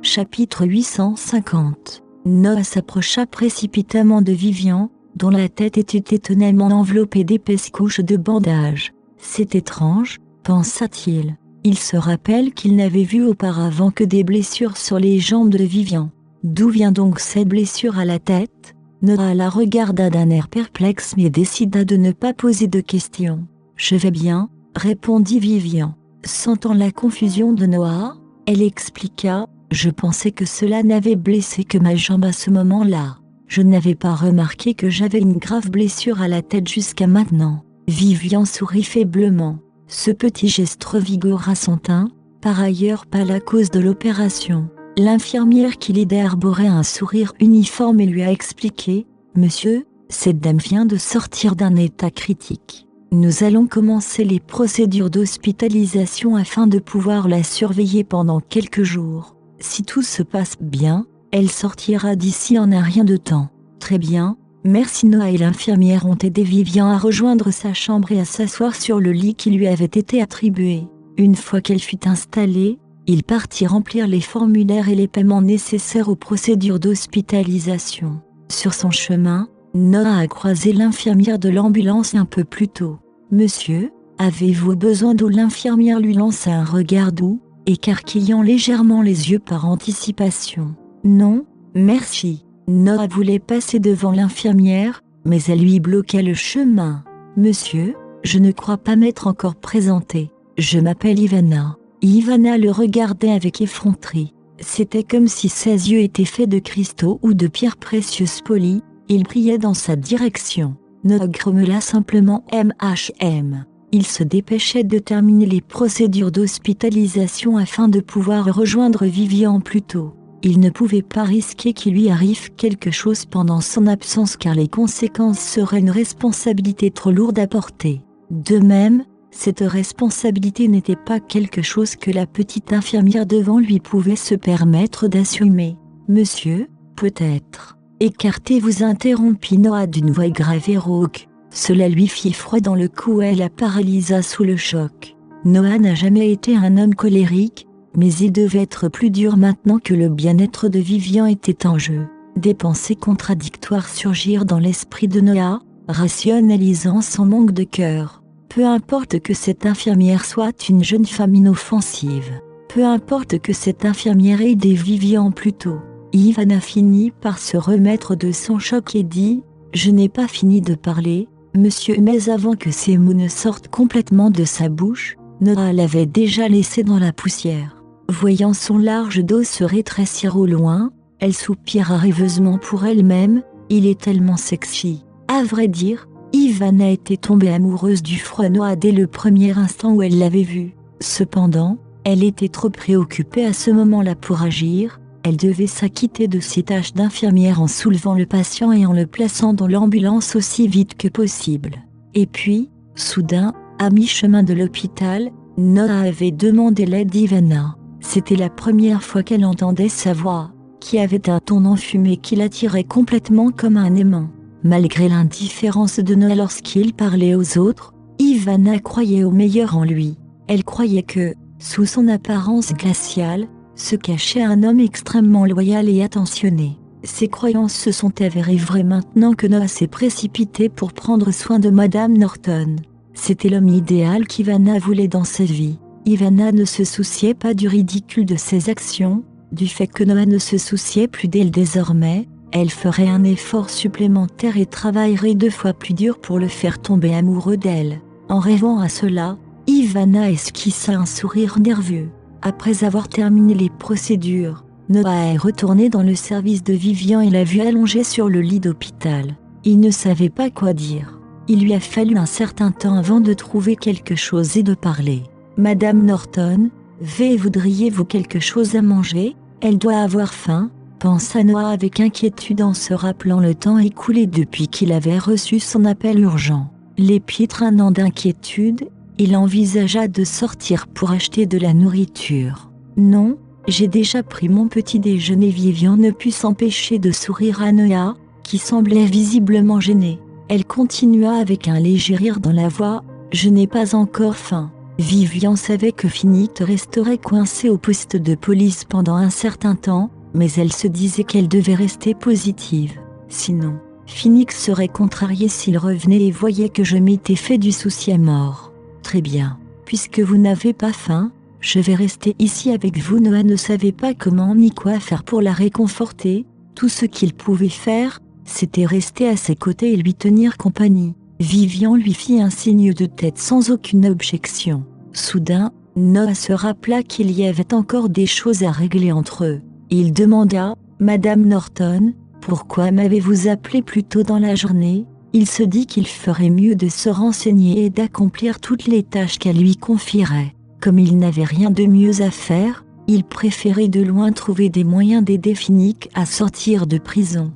Chapitre 850. Noah s'approcha précipitamment de Vivian, dont la tête était étonnamment enveloppée d'épaisses couches de bandage. C'est étrange, pensa-t-il. Il se rappelle qu'il n'avait vu auparavant que des blessures sur les jambes de Vivian. D'où vient donc cette blessure à la tête? Noah la regarda d'un air perplexe mais décida de ne pas poser de questions. Je vais bien, répondit Vivian. Sentant la confusion de Noah, elle expliqua. Je pensais que cela n'avait blessé que ma jambe à ce moment-là. Je n'avais pas remarqué que j'avais une grave blessure à la tête jusqu'à maintenant. Vivian sourit faiblement. Ce petit geste revigora son teint, par ailleurs pâle à cause de l'opération. L'infirmière qui l'aidait arborait un sourire uniforme et lui a expliqué « Monsieur, cette dame vient de sortir d'un état critique. Nous allons commencer les procédures d'hospitalisation afin de pouvoir la surveiller pendant quelques jours. Si tout se passe bien, elle sortira d'ici en un rien de temps. » Très bien, merci. Noah et l'infirmière ont aidé Vivian à rejoindre sa chambre et à s'asseoir sur le lit qui lui avait été attribué. Une fois qu'elle fut installée, il partit remplir les formulaires et les paiements nécessaires aux procédures d'hospitalisation. Sur son chemin, Noah a croisé l'infirmière de l'ambulance un peu plus tôt. « Monsieur, avez-vous besoin d'eau ?» L'infirmière lui lança un regard doux, écarquillant légèrement les yeux par anticipation. « Non, merci. » Noah voulait passer devant l'infirmière, mais elle lui bloqua le chemin. « Monsieur, je ne crois pas m'être encore présentée. Je m'appelle Ivana. » Ivana le regardait avec effronterie. C'était comme si ses yeux étaient faits de cristaux ou de pierres précieuses polies. Il brillait dans sa direction. Noah grommela simplement MHM. Il se dépêchait de terminer les procédures d'hospitalisation afin de pouvoir rejoindre Vivian plus tôt. Il ne pouvait pas risquer qu'il lui arrive quelque chose pendant son absence car les conséquences seraient une responsabilité trop lourde à porter. De même, cette responsabilité n'était pas quelque chose que la petite infirmière devant lui pouvait se permettre d'assumer. « Monsieur, peut-être. » Écartez-vous, interrompit Noah d'une voix grave et rauque. Cela lui fit froid dans le cou et la paralysa sous le choc. Noah n'a jamais été un homme colérique, mais il devait être plus dur maintenant que le bien-être de Vivian était en jeu. Des pensées contradictoires surgirent dans l'esprit de Noah, rationalisant son manque de cœur. Peu importe que cette infirmière soit une jeune femme inoffensive. Peu importe que cette infirmière ait aidé Vivian plus tôt. Ivana finit par se remettre de son choc et dit « Je n'ai pas fini de parler, monsieur. » Mais avant que ces mots ne sortent complètement de sa bouche, Noah l'avait déjà laissé dans la poussière. Voyant son large dos se rétrécir au loin, elle soupira rêveusement pour elle-même. Il est tellement sexy. À vrai dire, Ivana était tombée amoureuse du froid Noah dès le premier instant où elle l'avait vu. Cependant, elle était trop préoccupée à ce moment-là pour agir. Elle devait s'acquitter de ses tâches d'infirmière en soulevant le patient et en le plaçant dans l'ambulance aussi vite que possible. Et puis, soudain, à mi-chemin de l'hôpital, Noah avait demandé l'aide d'Ivana. C'était la première fois qu'elle entendait sa voix, qui avait un ton enfumé qui l'attirait complètement comme un aimant. Malgré l'indifférence de Noah lorsqu'il parlait aux autres, Ivana croyait au meilleur en lui. Elle croyait que, sous son apparence glaciale, se cachait un homme extrêmement loyal et attentionné. Ses croyances se sont avérées vraies maintenant que Noah s'est précipité pour prendre soin de Madame Norton. C'était l'homme idéal qu'Ivana voulait dans sa vie. Ivana ne se souciait pas du ridicule de ses actions, du fait que Noah ne se souciait plus d'elle désormais. Elle ferait un effort supplémentaire et travaillerait 2 fois plus dur pour le faire tomber amoureux d'elle. En rêvant à cela, Ivana esquissa un sourire nerveux. Après avoir terminé les procédures, Noah est retourné dans le service de Vivian et l'a vu allongée sur le lit d'hôpital. Il ne savait pas quoi dire. Il lui a fallu un certain temps avant de trouver quelque chose et de parler. « Madame Norton, voudriez-vous quelque chose à manger? Elle doit avoir faim », pensa Noah avec inquiétude en se rappelant le temps écoulé depuis qu'il avait reçu son appel urgent. Les pieds traînant d'inquiétude, il envisagea de sortir pour acheter de la nourriture. « Non, j'ai déjà pris mon petit déjeuner. » Vivian ne put s'empêcher de sourire à Noah, qui semblait visiblement gêné. Elle continua avec un léger rire dans la voix. « Je n'ai pas encore faim. » Vivian savait que Finnick resterait coincé au poste de police pendant un certain temps, mais elle se disait qu'elle devait rester positive. Sinon, Finnick serait contrarié s'il revenait et voyait que je m'étais fait du souci à mort. Très bien. Puisque vous n'avez pas faim, je vais rester ici avec vous. Noah ne savait pas comment ni quoi faire pour la réconforter. Tout ce qu'il pouvait faire, c'était rester à ses côtés et lui tenir compagnie. Vivian lui fit un signe de tête sans aucune objection. Soudain, Noah se rappela qu'il y avait encore des choses à régler entre eux. Il demanda « Madame Norton, pourquoi m'avez-vous appelé plus tôt dans la journée ?» Il se dit qu'il ferait mieux de se renseigner et d'accomplir toutes les tâches qu'elle lui confierait. Comme il n'avait rien de mieux à faire, il préférait de loin trouver des moyens d'aider Finnick à sortir de prison.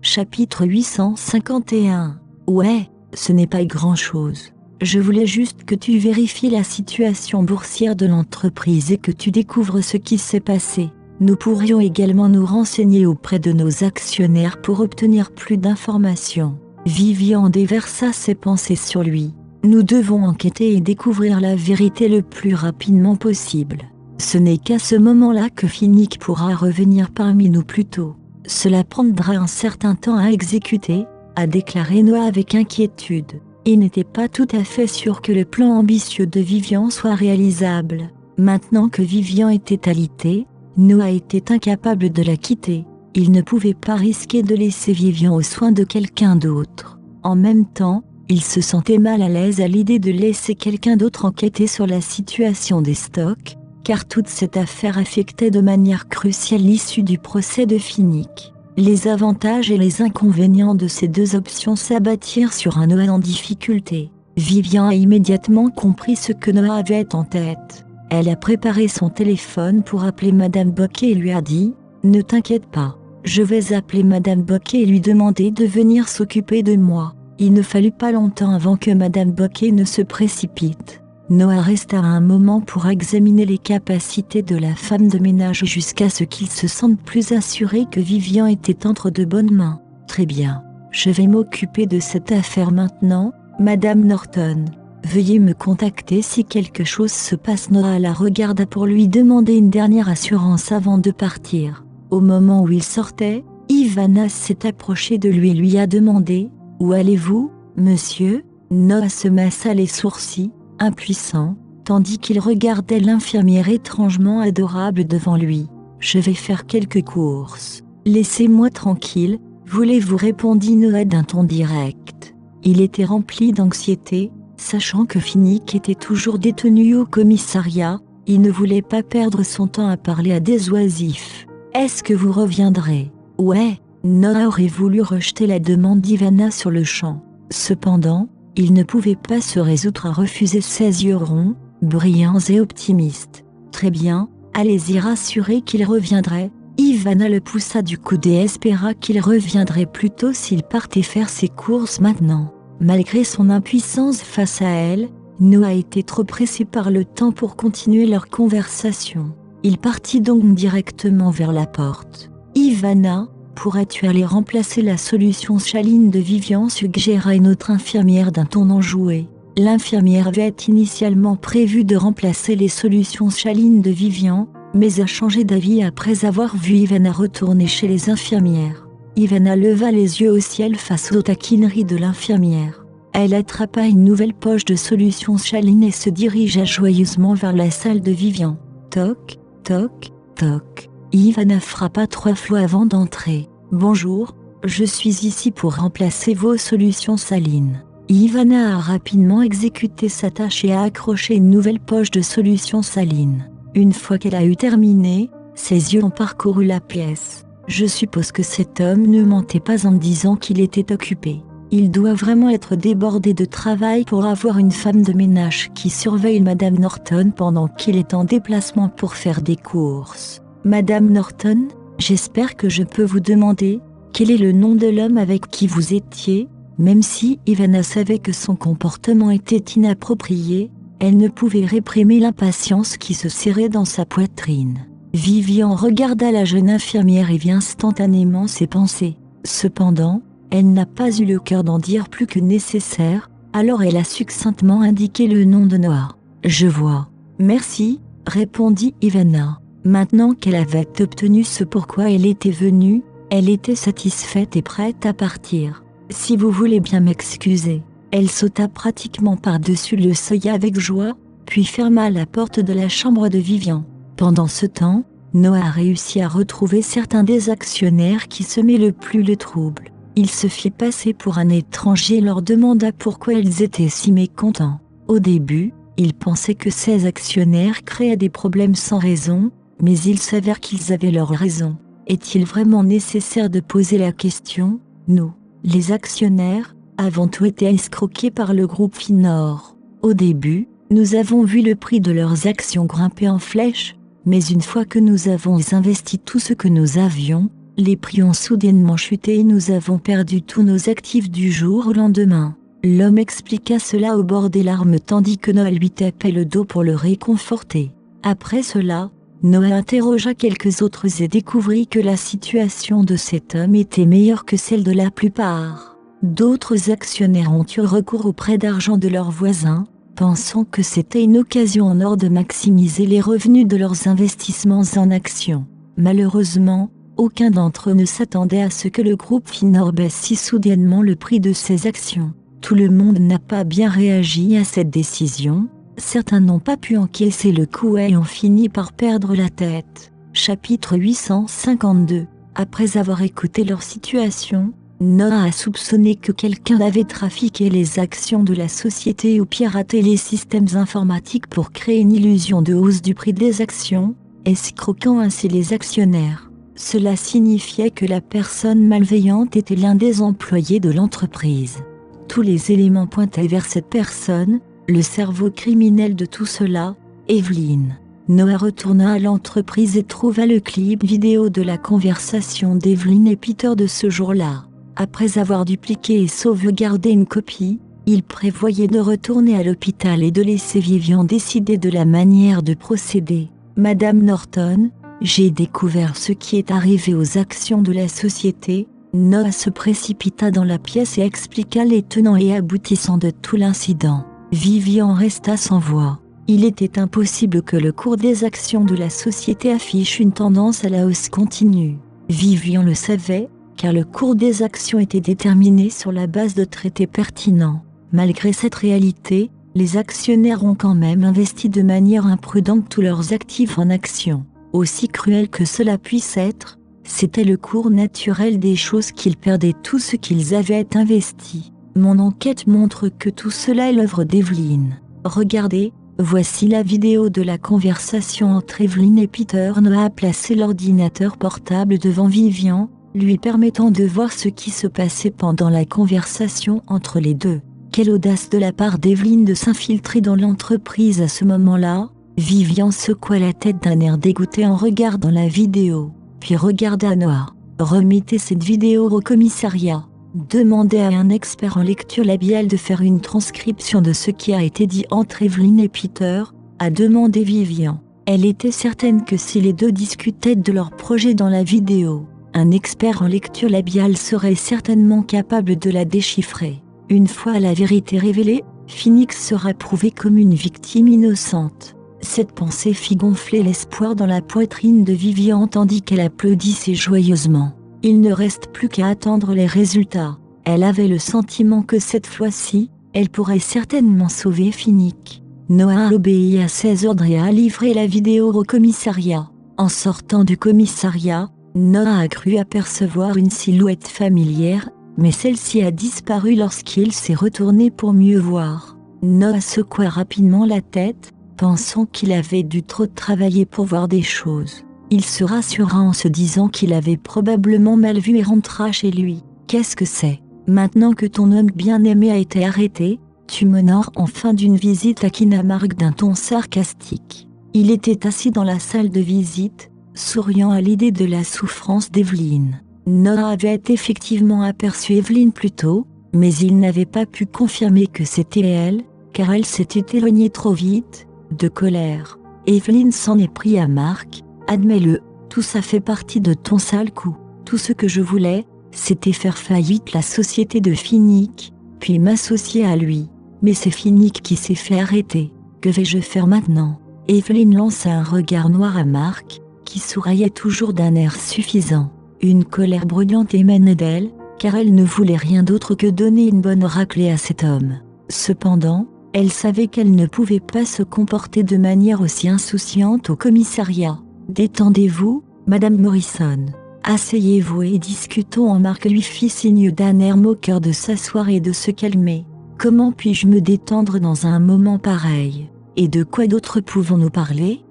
Chapitre 851. Ouais, ce n'est pas grand-chose. Je voulais juste que tu vérifies la situation boursière de l'entreprise et que tu découvres ce qui s'est passé. Nous pourrions également nous renseigner auprès de nos actionnaires pour obtenir plus d'informations. Vivian déversa ses pensées sur lui. Nous devons enquêter et découvrir la vérité le plus rapidement possible. Ce n'est qu'à ce moment-là que Finnick pourra revenir parmi nous plus tôt. Cela prendra un certain temps à exécuter, a déclaré Noah avec inquiétude. Il n'était pas tout à fait sûr que le plan ambitieux de Vivian soit réalisable. Maintenant que Vivian était alitée, Noah était incapable de la quitter. Il ne pouvait pas risquer de laisser Vivian aux soins de quelqu'un d'autre. En même temps, il se sentait mal à l'aise à l'idée de laisser quelqu'un d'autre enquêter sur la situation des stocks, car toute cette affaire affectait de manière cruciale l'issue du procès de Finnick. Les avantages et les inconvénients de ces deux options s'abattirent sur un Noah en difficulté. Vivian a immédiatement compris ce que Noah avait en tête. Elle a préparé son téléphone pour appeler Madame Bocquet et lui a dit « Ne t'inquiète pas, je vais appeler Madame Bocquet et lui demander de venir s'occuper de moi. » Il ne fallut pas longtemps avant que Madame Bocquet ne se précipite. Noah resta un moment pour examiner les capacités de la femme de ménage jusqu'à ce qu'il se sente plus assuré que Vivian était entre de bonnes mains. « Très bien, je vais m'occuper de cette affaire maintenant, Madame Norton. Veuillez me contacter si quelque chose se passe. » Noah la regarda pour lui demander une dernière assurance avant de partir. Au moment où il sortait, Ivana s'est approchée de lui et lui a demandé « Où allez-vous, monsieur ?» Noah se massa les sourcils, impuissant, tandis qu'il regardait l'infirmière étrangement adorable devant lui. « Je vais faire quelques courses. Laissez-moi tranquille, voulez-vous ?» répondit Noah d'un ton direct. Il était rempli d'anxiété, sachant que Finnick était toujours détenu au commissariat. Il ne voulait pas perdre son temps à parler à des oisifs. « Est-ce que vous reviendrez ?»« Ouais. » Noah aurait voulu rejeter la demande d'Ivana sur le champ. Cependant, il ne pouvait pas se résoudre à refuser ses yeux ronds, brillants et optimistes. « Très bien, allez-y. » Rassuré qu'il reviendrait, Ivana le poussa du coude et espéra qu'il reviendrait plus tôt s'il partait faire ses courses maintenant. Malgré son impuissance face à elle, Noah était trop pressé par le temps pour continuer leur conversation. Il partit donc directement vers la porte. « Ivana, pourrais-tu aller remplacer la solution saline de Vivian ?» suggéra une autre infirmière d'un ton enjoué. L'infirmière avait initialement prévu de remplacer les solutions salines de Vivian, mais a changé d'avis après avoir vu Ivana retourner chez les infirmières. Ivana leva les yeux au ciel face aux taquineries de l'infirmière. Elle attrapa une nouvelle poche de solution saline et se dirigea joyeusement vers la salle de Vivian. Toc, toc, toc. Ivana frappa 3 fois avant d'entrer. « Bonjour, je suis ici pour remplacer vos solutions salines. » Ivana a rapidement exécuté sa tâche et a accroché une nouvelle poche de solutions salines. Une fois qu'elle a eu terminé, ses yeux ont parcouru la pièce. Je suppose que cet homme ne mentait pas en me disant qu'il était occupé. Il doit vraiment être débordé de travail pour avoir une femme de ménage qui surveille Madame Norton pendant qu'il est en déplacement pour faire des courses. Madame Norton, j'espère que je peux vous demander quel est le nom de l'homme avec qui vous étiez. Même si Ivana savait que son comportement était inapproprié, elle ne pouvait réprimer l'impatience qui se serrait dans sa poitrine. Vivian regarda la jeune infirmière et vit instantanément ses pensées. Cependant, elle n'a pas eu le cœur d'en dire plus que nécessaire, Alors elle a succinctement indiqué le nom de Noah. Je vois. Merci, répondit Ivana. Maintenant qu'elle avait obtenu ce pourquoi elle était venue, elle était satisfaite et prête à partir. Si vous voulez bien m'excuser. Elle sauta pratiquement par-dessus le seuil avec joie, puis ferma la porte de la chambre de Vivian. Pendant ce temps, Noah a réussi à retrouver certains des actionnaires qui semaient le plus le trouble. Il se fit passer pour un étranger et leur demanda pourquoi ils étaient si mécontents. Au début, il pensait que ces actionnaires créaient des problèmes sans raison, mais il s'avère qu'ils avaient leur raison. Est-il vraiment nécessaire de poser la question ? Nous, les actionnaires, avons tous été escroqués par le groupe Finor. Au début, nous avons vu le prix de leurs actions grimper en flèche, mais une fois que nous avons investi tout ce que nous avions, les prix ont soudainement chuté et nous avons perdu tous nos actifs du jour au lendemain. L'homme expliqua cela au bord des larmes tandis que Noah lui tapait le dos pour le réconforter. Après cela, Noah interrogea quelques autres et découvrit que la situation de cet homme était meilleure que celle de la plupart. D'autres actionnaires ont eu recours au prêt d'argent de leurs voisins, pensant que c'était une occasion en or de maximiser les revenus de leurs investissements en actions. Malheureusement, aucun d'entre eux ne s'attendait à ce que le groupe Finor baisse si soudainement le prix de ses actions. Tout le monde n'a pas bien réagi à cette décision, certains n'ont pas pu encaisser le coup et ont fini par perdre la tête. Chapitre 852. Après avoir écouté leur situation, Noah a soupçonné que quelqu'un avait trafiqué les actions de la société ou piraté les systèmes informatiques pour créer une illusion de hausse du prix des actions, escroquant ainsi les actionnaires. Cela signifiait que la personne malveillante était l'un des employés de l'entreprise. Tous les éléments pointaient vers cette personne, le cerveau criminel de tout cela, Evelyn. Noah retourna à l'entreprise et trouva le clip vidéo de la conversation d'Evelyn et Peter de ce jour-là. Après avoir dupliqué et sauvegardé une copie, il prévoyait de retourner à l'hôpital et de laisser Vivian décider de la manière de procéder. Madame Norton, j'ai découvert ce qui est arrivé aux actions de la société. Noah se précipita dans la pièce et expliqua les tenants et aboutissants de tout l'incident. Vivian resta sans voix. Il était impossible que le cours des actions de la société affiche une tendance à la hausse continue. Vivian le savait, car le cours des actions était déterminé sur la base de traités pertinents. Malgré cette réalité, les actionnaires ont quand même investi de manière imprudente tous leurs actifs en actions. Aussi cruel que cela puisse être, c'était le cours naturel des choses qu'ils perdaient tout ce qu'ils avaient investi. Mon enquête montre que tout cela est l'œuvre d'Evelyn. Regardez, voici la vidéo de la conversation entre Evelyn et Peter. Noah a placé l'ordinateur portable devant Vivian, lui permettant de voir ce qui se passait pendant la conversation entre les deux. Quelle audace de la part d'Evelyn de s'infiltrer dans l'entreprise à ce moment-là. Vivian secoua la tête d'un air dégoûté en regardant la vidéo, puis regarda Noah. Remettez cette vidéo au commissariat. Demandez à un expert en lecture labiale de faire une transcription de ce qui a été dit entre Evelyn et Peter, a demandé Vivian. Elle était certaine que si les deux discutaient de leur projet dans la vidéo, un expert en lecture labiale serait certainement capable de la déchiffrer. Une fois la vérité révélée, Phoenix sera prouvé comme une victime innocente. Cette pensée fit gonfler l'espoir dans la poitrine de Vivian tandis qu'elle applaudissait joyeusement. Il ne reste plus qu'à attendre les résultats. Elle avait le sentiment que cette fois-ci, elle pourrait certainement sauver Phoenix. Noah a obéi à ses ordres et a livré la vidéo au commissariat. En sortant du commissariat, Noah a cru apercevoir une silhouette familière, mais celle-ci a disparu lorsqu'il s'est retourné pour mieux voir. Noah secoua rapidement la tête, pensant qu'il avait dû trop travailler pour voir des choses. Il se rassura en se disant qu'il avait probablement mal vu et rentra chez lui. Qu'est-ce que c'est ? Maintenant que ton homme bien-aimé a été arrêté, tu m'honores enfin d'une visite à Kinamark d'un ton sarcastique. Il était assis dans la salle de visite, souriant à l'idée de la souffrance d'Evelyn. Noah avait effectivement aperçu Evelyn plus tôt, mais il n'avait pas pu confirmer que c'était elle, car elle s'était éloignée trop vite, de colère. Evelyn s'en est pris à Mark, admets-le, tout ça fait partie de ton sale coup. Tout ce que je voulais, c'était faire faillite la société de Phoenix, puis m'associer à lui. Mais c'est Finnick qui s'est fait arrêter. Que vais-je faire maintenant ? Evelyne lança un regard noir à Marc, qui souriait toujours d'un air suffisant. Une colère brûlante émanait d'elle, car elle ne voulait rien d'autre que donner une bonne raclée à cet homme. Cependant, elle savait qu'elle ne pouvait pas se comporter de manière aussi insouciante au commissariat. « Détendez-vous, Madame Morrison. Asseyez-vous et discutons » Marc lui fit signe d'un air moqueur de s'asseoir et de se calmer. « Comment puis-je me détendre dans un moment pareil ? Et de quoi d'autre pouvons-nous parler ?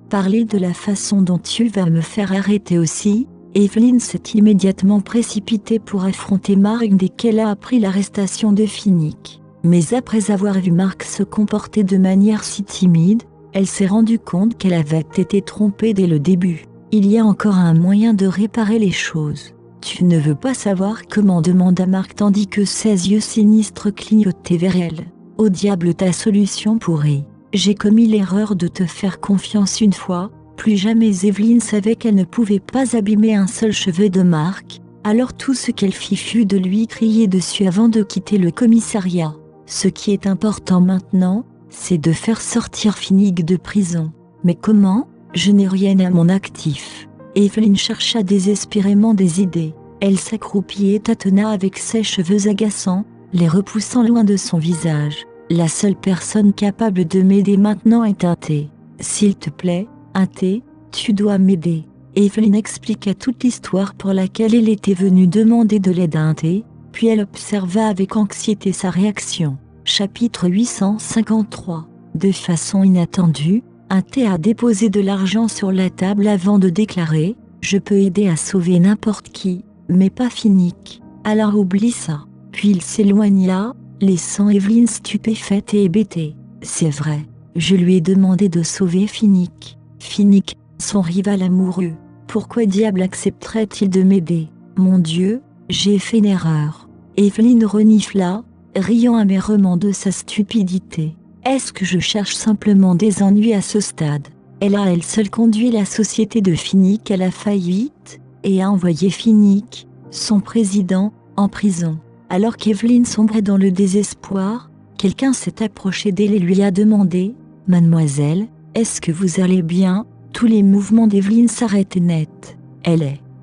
Parler de la façon dont tu vas me faire arrêter aussi ?» Evelyne s'est immédiatement précipitée pour affronter Marc dès qu'elle a appris l'arrestation de Finnick. Mais après avoir vu Marc se comporter de manière si timide, elle s'est rendue compte qu'elle avait été trompée dès le début. Il y a encore un moyen de réparer les choses. Tu ne veux pas savoir comment, demanda Marc tandis que ses yeux sinistres clignotaient vers elle. Au diable ta solution pourrie. J'ai commis l'erreur de te faire confiance une fois. Plus jamais Evelyne savait qu'elle ne pouvait pas abîmer un seul cheveu de Marc, alors tout ce qu'elle fit fut de lui crier dessus avant de quitter le commissariat. Ce qui est important maintenant, c'est de faire sortir Finnick de prison. Mais comment ? Je n'ai rien à mon actif. Evelyne chercha désespérément des idées. Elle s'accroupit et tâtonna avec ses cheveux agaçants, les repoussant loin de son visage. La seule personne capable de m'aider maintenant est un thé. S'il te plaît, un thé, tu dois m'aider. Evelyne expliqua toute l'histoire pour laquelle elle était venue demander de l'aide à un thé, puis elle observa avec anxiété sa réaction. Chapitre 853. De façon inattendue, un thé a déposé de l'argent sur la table avant de déclarer « Je peux aider à sauver n'importe qui, mais pas Finnick. Alors oublie ça. » Puis il s'éloigna, laissant Evelyne stupéfaite et hébétée. « C'est vrai, je lui ai demandé de sauver Finnick. Finnick, son rival amoureux. Pourquoi diable accepterait-il de m'aider ? Mon Dieu, j'ai fait une erreur. » Evelyne renifla, riant amèrement de sa stupidité. « Est-ce que je cherche simplement des ennuis à ce stade ? » Elle a elle seule conduit la société de Finnick à la faillite, et a envoyé Finnick, son président, en prison. Alors qu'Evelyne sombrait dans le désespoir, quelqu'un s'est approché d'elle et lui a demandé « Mademoiselle, est-ce que vous allez bien ?» Tous les mouvements d'Evelyne s'arrêtaient net.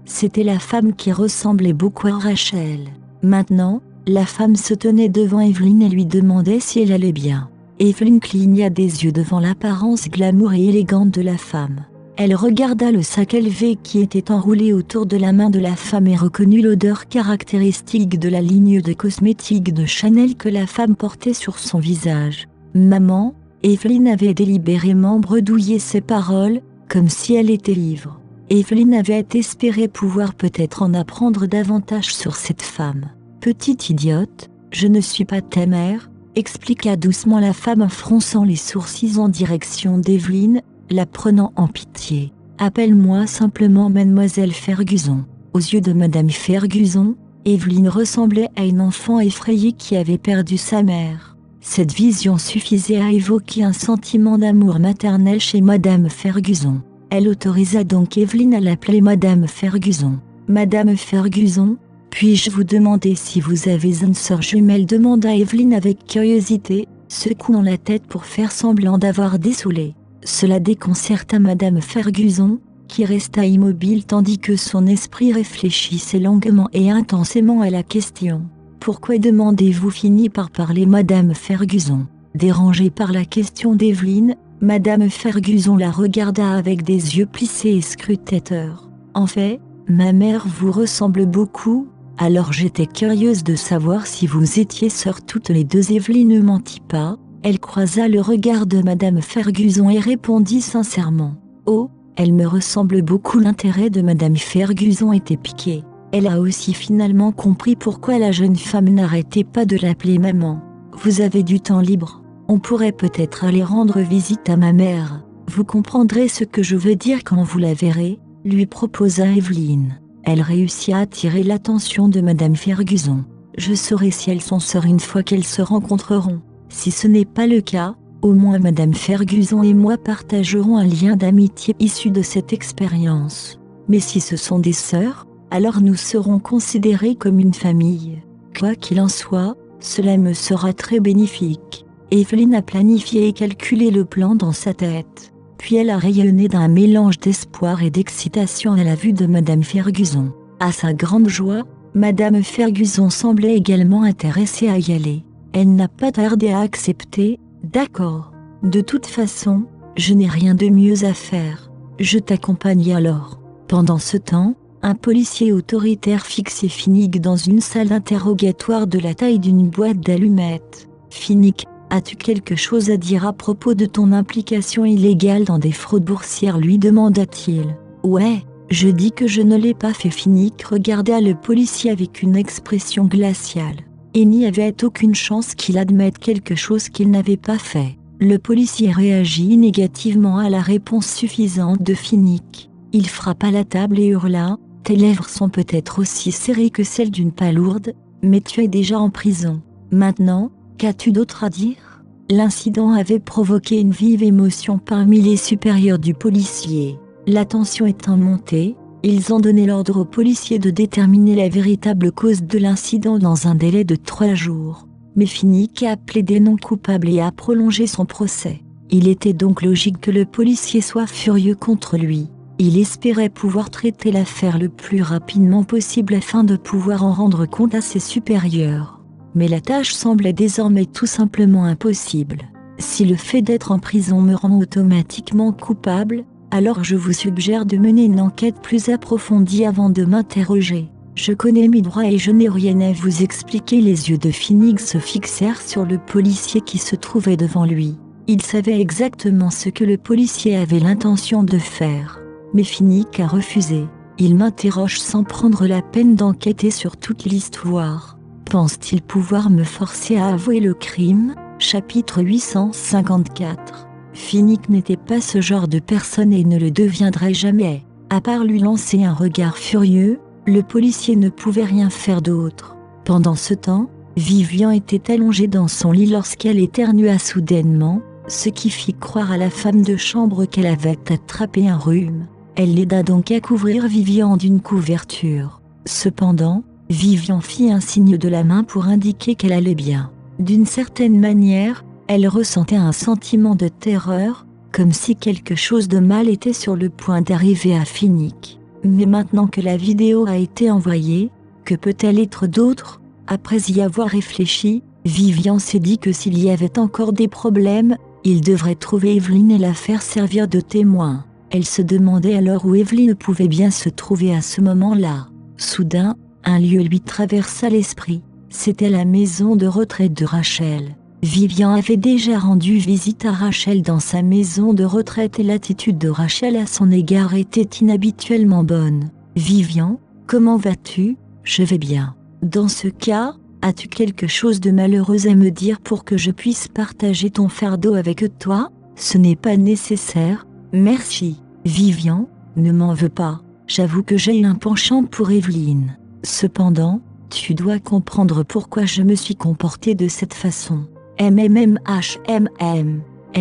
C'était la femme qui ressemblait beaucoup à Rachel. Maintenant, la femme se tenait devant Evelyne et lui demandait si elle allait bien. Evelyne cligna des yeux devant l'apparence glamour et élégante de la femme. Elle regarda le sac élevé qui était enroulé autour de la main de la femme et reconnut l'odeur caractéristique de la ligne de cosmétiques de Chanel que la femme portait sur son visage. « Maman !» Evelyne avait délibérément bredouillé ses paroles, comme si elle était ivre. Evelyne avait espéré pouvoir peut-être en apprendre davantage sur cette femme. « Petite idiote, je ne suis pas ta mère », expliqua doucement la femme en fronçant les sourcils en direction d'Evelyne, la prenant en pitié. « Appelle-moi simplement Mademoiselle Ferguson. » Aux yeux de Madame Ferguson, Evelyne ressemblait à une enfant effrayée qui avait perdu sa mère. Cette vision suffisait à évoquer un sentiment d'amour maternel chez Madame Ferguson. Elle autorisa donc Evelyne à l'appeler Madame Ferguson. « Madame Ferguson, puis-je vous demander si vous avez une sœur jumelle ?» demanda Evelyne avec curiosité, secouant la tête pour faire semblant d'avoir dessoulé. Cela déconcerta Madame Ferguson, qui resta immobile tandis que son esprit réfléchissait longuement et intensément à la question. « Pourquoi demandez-vous » finit par parler Madame Ferguson. Dérangée par la question d'Evelyne, Madame Ferguson la regarda avec des yeux plissés et scrutateurs. « En fait, ma mère vous ressemble beaucoup, alors j'étais curieuse de savoir si vous étiez sœurs toutes les deux. » Evelyne ne mentit pas, elle croisa le regard de Madame Ferguson et répondit sincèrement. « Oh, elle me ressemble beaucoup. » L'intérêt de Madame Ferguson était piqué. Elle a aussi finalement compris pourquoi la jeune femme n'arrêtait pas de l'appeler maman. « Vous avez du temps libre ? On pourrait peut-être aller rendre visite à ma mère. Vous comprendrez ce que je veux dire quand vous la verrez, » lui proposa Evelyne. Elle réussit à attirer l'attention de Madame Ferguson. « Je saurai si elles sont sœurs une fois qu'elles se rencontreront. Si ce n'est pas le cas, au moins Madame Ferguson et moi partagerons un lien d'amitié issu de cette expérience. Mais si ce sont des sœurs, alors nous serons considérés comme une famille. » Quoi qu'il en soit, Cela me sera très bénéfique. Evelyn a planifié et calculé le plan dans sa tête. Puis elle a rayonné d'un mélange d'espoir et d'excitation à la vue de Madame Ferguson. À sa grande joie, Madame Ferguson semblait également intéressée à y aller. Elle n'a pas tardé à accepter. « D'accord. De toute façon, je n'ai rien de mieux à faire. Je t'accompagne alors. » Pendant ce temps, un policier autoritaire fixait Finnick dans une salle d'interrogatoire de la taille d'une boîte d'allumettes. « Finnick, as-tu quelque chose à dire à propos de ton implication illégale dans des fraudes boursières ?» lui demanda-t-il. « Ouais, je dis que je ne l'ai pas fait. » Finnick regarda le policier avec une expression glaciale. Il n'y avait aucune chance qu'il admette quelque chose qu'il n'avait pas fait. Le policier réagit négativement à la réponse suffisante de Finnick. Il frappa la table et hurla. « Tes lèvres sont peut-être aussi serrées que celles d'une palourde, mais tu es déjà en prison. Maintenant, qu'as-tu d'autre à dire ?» L'incident avait provoqué une vive émotion parmi les supérieurs du policier. La tension étant montée, ils ont donné l'ordre aux policiers de déterminer la véritable cause de l'incident dans un délai de 3 jours. Mais Finnick a plaidé non coupable et a prolongé son procès. Il était donc logique que le policier soit furieux contre lui. Il espérait pouvoir traiter l'affaire le plus rapidement possible afin de pouvoir en rendre compte à ses supérieurs. Mais la tâche semblait désormais tout simplement impossible. « Si le fait d'être en prison me rend automatiquement coupable, alors je vous suggère de mener une enquête plus approfondie avant de m'interroger. Je connais mes droits et je n'ai rien à vous expliquer. » Les yeux de Finnick se fixèrent sur le policier qui se trouvait devant lui. Il savait exactement ce que le policier avait l'intention de faire. Mais Finnick a refusé. Il m'interroge sans prendre la peine d'enquêter sur toute l'histoire. Pense-t-il pouvoir me forcer à avouer le crime ? Chapitre 854. Finnick n'était pas ce genre de personne et ne le deviendrait jamais. À part lui lancer un regard furieux, le policier ne pouvait rien faire d'autre. Pendant ce temps, Vivian était allongée dans son lit lorsqu'elle éternua soudainement, ce qui fit croire à la femme de chambre qu'elle avait attrapé un rhume. Elle l'aida donc à couvrir Vivian d'une couverture. Cependant, Vivian fit un signe de la main pour indiquer qu'elle allait bien. D'une certaine manière, elle ressentait un sentiment de terreur, comme si quelque chose de mal était sur le point d'arriver à Finnick. Mais maintenant que la vidéo a été envoyée, que peut-elle être d'autre ? Après y avoir réfléchi, Vivian s'est dit que s'il y avait encore des problèmes, il devrait trouver Evelyn et la faire servir de témoin. Elle se demandait alors où Evelyn pouvait bien se trouver à ce moment-là. Soudain, un lieu lui traversa l'esprit. C'était la maison de retraite de Rachel. Vivian avait déjà rendu visite à Rachel dans sa maison de retraite et l'attitude de Rachel à son égard était inhabituellement bonne. « Vivian, comment vas-tu ? » « Je vais bien. Dans ce cas, as-tu quelque chose de malheureux à me dire pour que je puisse partager ton fardeau avec toi ? Ce n'est pas nécessaire, merci. » Vivian, ne m'en veux pas. J'avoue que j'ai un penchant pour Evelyn. Cependant, tu dois comprendre pourquoi je me suis comportée de cette façon. Elle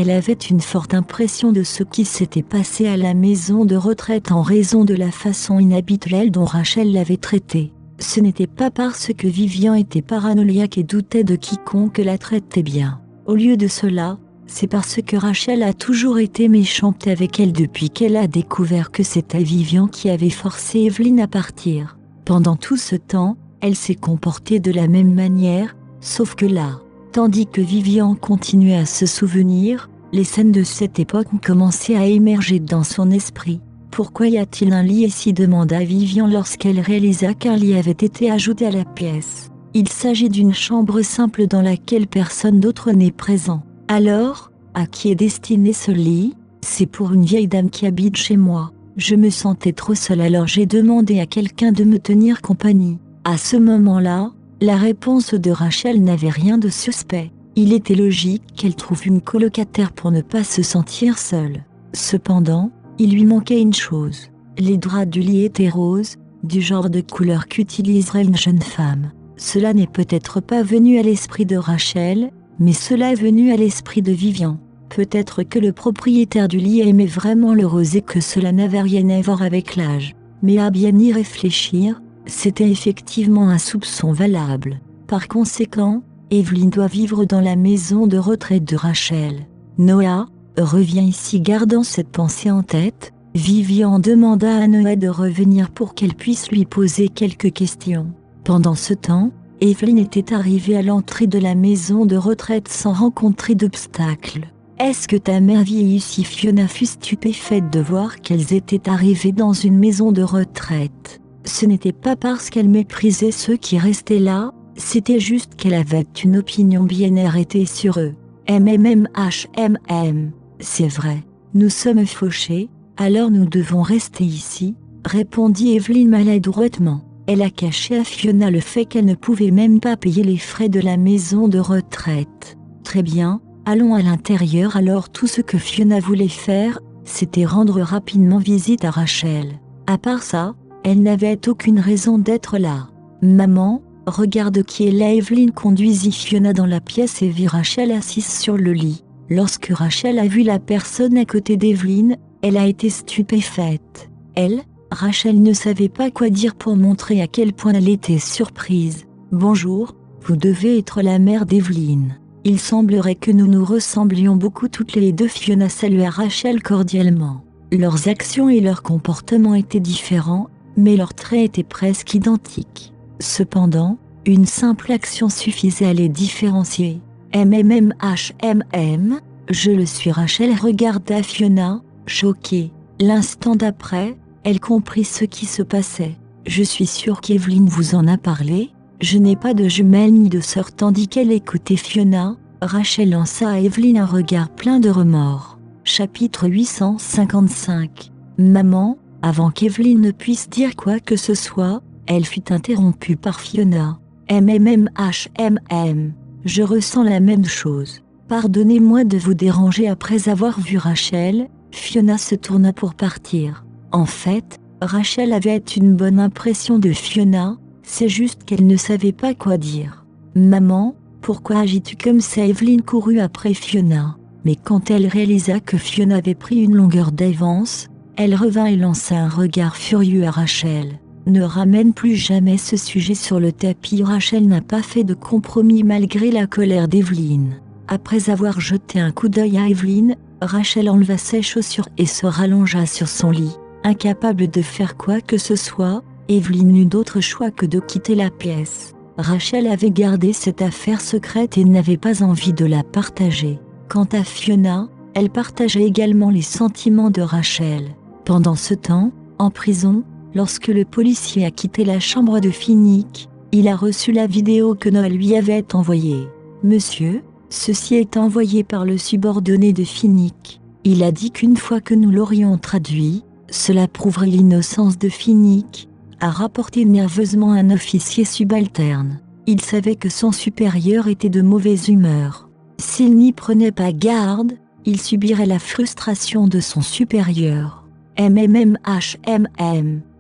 avait une forte impression de ce qui s'était passé à la maison de retraite en raison de la façon inhabituelle dont Rachel l'avait traitée. Ce n'était pas parce que Vivian était paranoïaque et doutait de quiconque la traitait bien. Au lieu de cela, c'est parce que Rachel a toujours été méchante avec elle depuis qu'elle a découvert que c'était Vivian qui avait forcé Evelyn à partir. Pendant tout ce temps, elle s'est comportée de la même manière, sauf que là, tandis que Vivian continuait à se souvenir, les scènes de cette époque commençaient à émerger dans son esprit. Pourquoi y a-t-il un lit ici ? Demanda Vivian lorsqu'elle réalisa qu'un lit avait été ajouté à la pièce. Il s'agit d'une chambre simple dans laquelle personne d'autre n'est présent. Alors, à qui est destiné ce lit ? C'est pour une vieille dame qui habite chez moi. Je me sentais trop seule alors j'ai demandé à quelqu'un de me tenir compagnie. À ce moment-là, la réponse de Rachel n'avait rien de suspect. Il était logique qu'elle trouve une colocataire pour ne pas se sentir seule. Cependant, il lui manquait une chose. Les draps du lit étaient roses, du genre de couleur qu'utiliserait une jeune femme. Cela n'est peut-être pas venu à l'esprit de Rachel, mais cela est venu à l'esprit de Vivian. Peut-être que le propriétaire du lit aimait vraiment le rose et que cela n'avait rien à voir avec l'âge. Mais à bien y réfléchir, c'était effectivement un soupçon valable. Par conséquent, Evelyn doit vivre dans la maison de retraite de Rachel. Noah, reviens ici. Gardant cette pensée en tête, Vivian demanda à Noah de revenir pour qu'elle puisse lui poser quelques questions. Pendant ce temps, Evelyn était arrivée à l'entrée de la maison de retraite sans rencontrer d'obstacles. « Est-ce que ta mère vit ici ?» Fiona fut stupéfaite de voir qu'elles étaient arrivées dans une maison de retraite. Ce n'était pas parce qu'elle méprisait ceux qui restaient là, c'était juste qu'elle avait une opinion bien arrêtée sur eux. C'est vrai, nous sommes fauchés, alors nous devons rester ici, répondit Evelyn maladroitement. Elle a caché à Fiona le fait qu'elle ne pouvait même pas payer les frais de la maison de retraite. Très bien, allons à l'intérieur. Alors tout ce que Fiona voulait faire, c'était rendre rapidement visite à Rachel. À part ça, elle n'avait aucune raison d'être là. Maman, regarde qui est là. Evelyn conduisit Fiona dans la pièce et vit Rachel assise sur le lit. Lorsque Rachel a vu la personne à côté d'Evelyn, elle a été stupéfaite. Rachel ne savait pas quoi dire pour montrer à quel point elle était surprise. « Bonjour, vous devez être la mère d'Evelyn. Il semblerait que nous nous ressemblions beaucoup toutes les deux. » Fiona salua Rachel cordialement. Leurs actions et leurs comportements étaient différents, mais leurs traits étaient presque identiques. Cependant, une simple action suffisait à les différencier. Je le suis. Rachel regarda Fiona, choquée. L'instant d'après, elle comprit ce qui se passait. « Je suis sûre qu'Evelyn vous en a parlé. Je n'ai pas de jumelles ni de sœur. » Tandis qu'elle écoutait Fiona, Rachel lança à Evelyn un regard plein de remords. Chapitre 855. Maman, avant qu'Evelyn ne puisse dire quoi que ce soit, elle fut interrompue par Fiona. Je ressens la même chose. Pardonnez-moi de vous déranger. Après avoir vu Rachel, Fiona se tourna pour partir. En fait, Rachel avait une bonne impression de Fiona, c'est juste qu'elle ne savait pas quoi dire. « Maman, pourquoi agis-tu comme ça ?» Evelyn courut après Fiona, mais quand elle réalisa que Fiona avait pris une longueur d'avance, elle revint et lança un regard furieux à Rachel. « Ne ramène plus jamais ce sujet sur le tapis. » Rachel n'a pas fait de compromis malgré la colère d'Evelyn. Après avoir jeté un coup d'œil à Evelyn, Rachel enleva ses chaussures et se rallongea sur son lit. Incapable de faire quoi que ce soit, Evelyn n'eut d'autre choix que de quitter la pièce. Rachel avait gardé cette affaire secrète et n'avait pas envie de la partager. Quant à Fiona, elle partageait également les sentiments de Rachel. Pendant ce temps, en prison, lorsque le policier a quitté la chambre de Finnick, il a reçu la vidéo que Noah lui avait envoyée. « Monsieur, ceci est envoyé par le subordonné de Finnick. Il a dit qu'une fois que nous l'aurions traduit, cela prouverait l'innocence de Finnick, » a rapporté nerveusement un officier subalterne. Il savait que son supérieur était de mauvaise humeur. S'il n'y prenait pas garde, il subirait la frustration de son supérieur.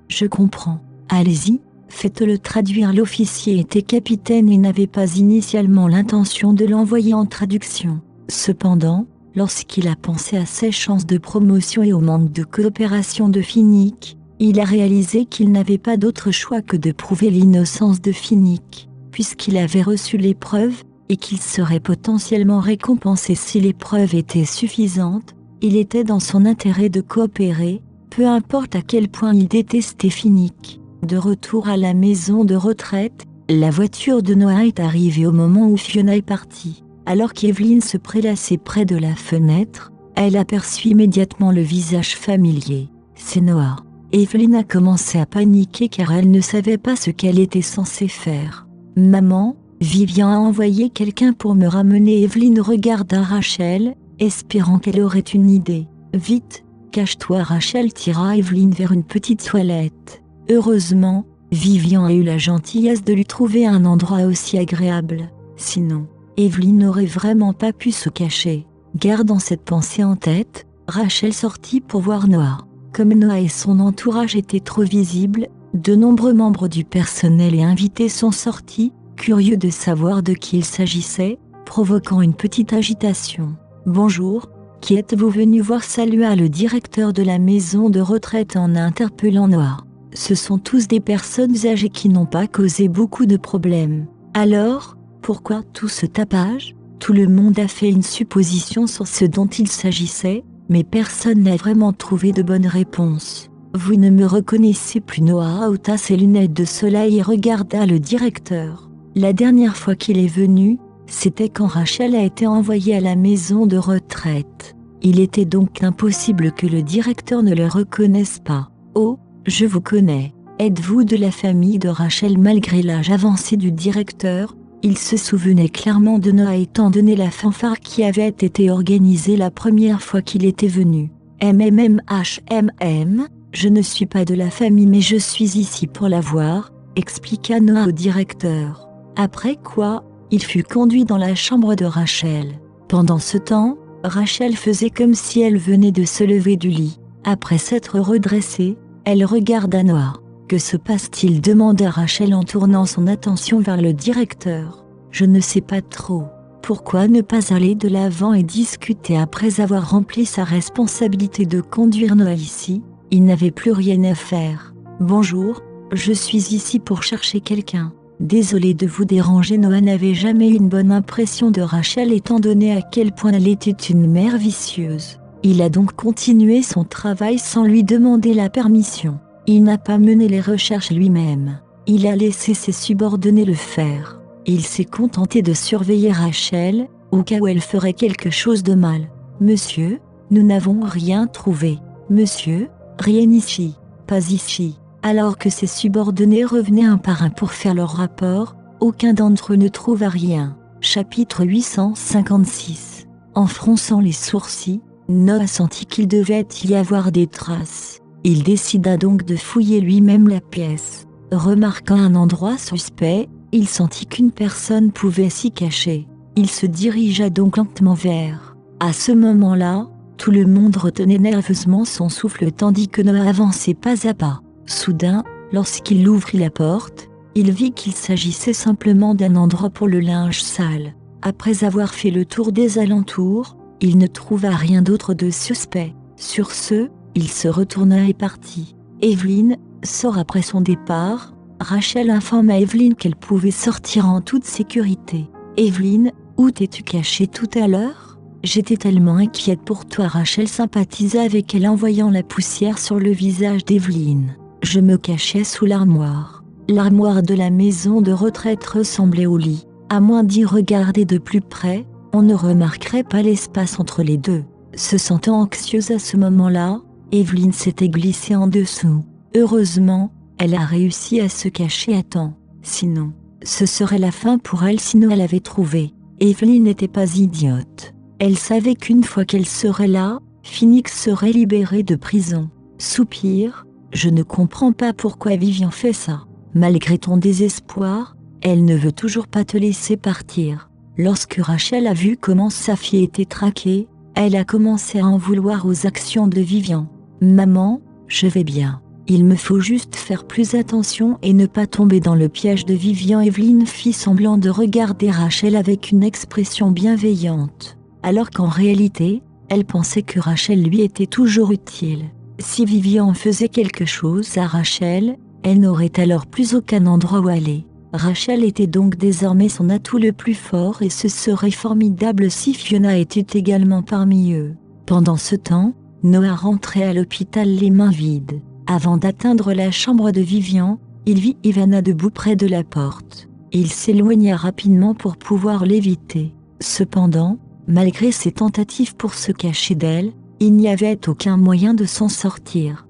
Je comprends. Allez-y, faites-le traduire. L'officier était capitaine et n'avait pas initialement l'intention de l'envoyer en traduction. Cependant, lorsqu'il a pensé à ses chances de promotion et au manque de coopération de Finnick, il a réalisé qu'il n'avait pas d'autre choix que de prouver l'innocence de Finnick, puisqu'il avait reçu les preuves, et qu'il serait potentiellement récompensé si les preuves étaient suffisantes. Il était dans son intérêt de coopérer, peu importe à quel point il détestait Finnick. De retour à la maison de retraite, la voiture de Noah est arrivée au moment où Fiona est partie. Alors qu'Evelyn se prélassait près de la fenêtre, elle aperçut immédiatement le visage familier. C'est Noah. Evelyn a commencé à paniquer car elle ne savait pas ce qu'elle était censée faire. « Maman, Vivian a envoyé quelqu'un pour me ramener. » Evelyn regarda Rachel, espérant qu'elle aurait une idée. « Vite, cache-toi !» Rachel tira Evelyn vers une petite toilette. Heureusement, Vivian a eu la gentillesse de lui trouver un endroit aussi agréable. Sinon, Evelyn n'aurait vraiment pas pu se cacher. Gardant cette pensée en tête, Rachel sortit pour voir Noah. Comme Noah et son entourage étaient trop visibles, de nombreux membres du personnel et invités sont sortis, curieux de savoir de qui il s'agissait, provoquant une petite agitation. « Bonjour, qui êtes-vous venu voir ?» salua le directeur de la maison de retraite en interpellant Noah. Ce sont tous des personnes âgées qui n'ont pas causé beaucoup de problèmes. Alors, Pourquoi tout ce tapage? Tout le monde a fait une supposition sur ce dont il s'agissait, mais personne n'a vraiment trouvé de bonne réponse. Vous ne me reconnaissez plus? Noah ôta ses lunettes de soleil et regarda le directeur. La dernière fois qu'il est venu, c'était quand Rachel a été envoyée à la maison de retraite. Il était donc impossible que le directeur ne le reconnaisse pas. Oh, je vous connais. Êtes-vous de la famille de Rachel? Malgré l'âge avancé du directeur, il se souvenait clairement de Noah étant donné la fanfare qui avait été organisée la première fois qu'il était venu. Je ne suis pas de la famille mais je suis ici pour la voir, expliqua Noah au directeur. Après quoi, il fut conduit dans la chambre de Rachel. Pendant ce temps, Rachel faisait comme si elle venait de se lever du lit. Après s'être redressée, elle regarda Noah. Que se passe-t-il? Demanda Rachel en tournant son attention vers le directeur. Je ne sais pas trop. Pourquoi ne pas aller de l'avant et discuter? Après avoir rempli sa responsabilité de conduire Noah ici, il n'avait plus rien à faire. Bonjour, je suis ici pour chercher quelqu'un. Désolé de vous déranger. Noah n'avait jamais eu une bonne impression de Rachel étant donné à quel point elle était une mère vicieuse. Il a donc continué son travail sans lui demander la permission. Il n'a pas mené les recherches lui-même. Il a laissé ses subordonnés le faire. Il s'est contenté de surveiller Rachel, au cas où elle ferait quelque chose de mal. Monsieur, nous n'avons rien trouvé. Monsieur, rien ici, pas ici. Alors que ses subordonnés revenaient un par un pour faire leur rapport, aucun d'entre eux ne trouva rien. Chapitre 856. En fronçant les sourcils, Noah sentit qu'il devait y avoir des traces. Il décida donc de fouiller lui-même la pièce. Remarquant un endroit suspect, il sentit qu'une personne pouvait s'y cacher. Il se dirigea donc lentement vers. À ce moment-là, tout le monde retenait nerveusement son souffle tandis que Noah avançait pas à pas. Soudain, lorsqu'il ouvrit la porte, il vit qu'il s'agissait simplement d'un endroit pour le linge sale. Après avoir fait le tour des alentours, il ne trouva rien d'autre de suspect. Sur ce, il se retourna et partit. Evelyn sort après son départ. Rachel informa Evelyn qu'elle pouvait sortir en toute sécurité. Evelyn, où t'es-tu cachée tout à l'heure? J'étais tellement inquiète pour toi. Rachel sympathisa avec elle en voyant la poussière sur le visage d'Evelyn. Je me cachais sous l'armoire. L'armoire de la maison de retraite ressemblait au lit. À moins d'y regarder de plus près, on ne remarquerait pas l'espace entre les deux. Se sentant anxieuse à ce moment-là, Evelyn s'était glissée en dessous. Heureusement, elle a réussi à se cacher à temps. Sinon, ce serait la fin pour elle si Noah l'avait trouvée. Evelyn n'était pas idiote. Elle savait qu'une fois qu'elle serait là, Phoenix serait libérée de prison. Soupir, je ne comprends pas pourquoi Vivian fait ça. Malgré ton désespoir, elle ne veut toujours pas te laisser partir. Lorsque Rachel a vu comment sa fille était traquée, elle a commencé à en vouloir aux actions de Vivian. Maman, je vais bien. Il me faut juste faire plus attention et ne pas tomber dans le piège de Vivian. Evelyn fit semblant de regarder Rachel avec une expression bienveillante, alors qu'en réalité, elle pensait que Rachel lui était toujours utile. Si Vivian faisait quelque chose à Rachel, elle n'aurait alors plus aucun endroit où aller. Rachel était donc désormais son atout le plus fort et ce serait formidable si Fiona était également parmi eux. Pendant ce temps, Noah rentrait à l'hôpital les mains vides. Avant d'atteindre la chambre de Vivian, il vit Ivana debout près de la porte. Il s'éloigna rapidement pour pouvoir l'éviter. Cependant, malgré ses tentatives pour se cacher d'elle, il n'y avait aucun moyen de s'en sortir.